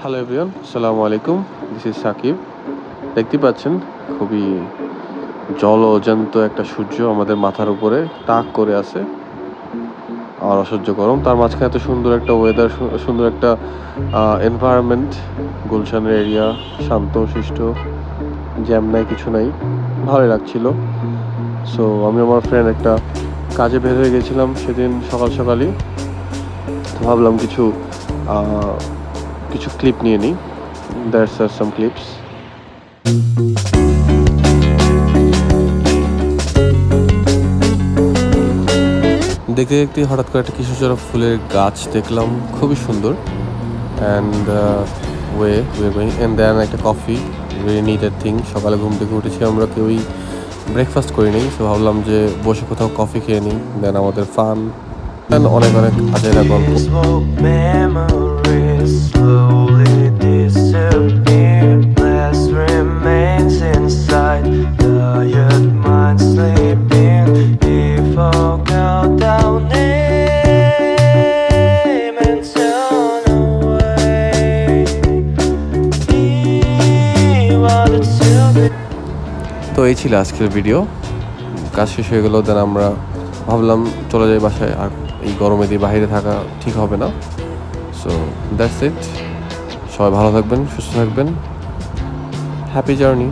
Hello everyone, আসসালামু আলাইকুম। This is Sakib. দেখতে পাচ্ছেন খুবই জলজ্যান্ত একটা সূর্য আমাদের মাথার উপরে তাক করে আছে। আর অসহ্য গরম, তার মাঝখানে এত সুন্দর একটা ওয়েদার, সুন্দর একটা এনভায়রনমেন্ট। গুলশানের এরিয়া শান্ত শিষ্ট, জ্যাম নাই, কিছু নাই, ভালোই লাগছিল। সো আমি আমার ফ্রেন্ড একটা কাজে বের হয়ে গেছিলাম সেদিন সকাল সকালই। তো ভাবলাম কিছু ক্লিপ নিয়ে নিই। That's are some clips. দেখতে দেখতে হঠাৎ করে একটা কৃষ্ণচূড়া ফুলের গাছ দেখলাম, খুবই সুন্দর। And way going and then একটা কফি, ভেরি নিডেড থিং। সকালে ঘুম থেকে উঠেছি, আমরা কেউই ব্রেকফাস্ট করিনি। সো ভাবলাম যে বসে কোথাও কফি খেয়ে নিই, দেন আমাদের ফান অনেক অনেক আজাইরা গল্প। তো এই ছিল আজকের ভিডিও। কাজ শেষ হয়ে গেল, দেন আমরা ভাবলাম চলে যাই বাসায়। আর এই গরমে দিয়ে বাইরে থাকা ঠিক হবে না। So that's it. সবাই ভালো থাকবেন, সুস্থ থাকবেন। Happy journey.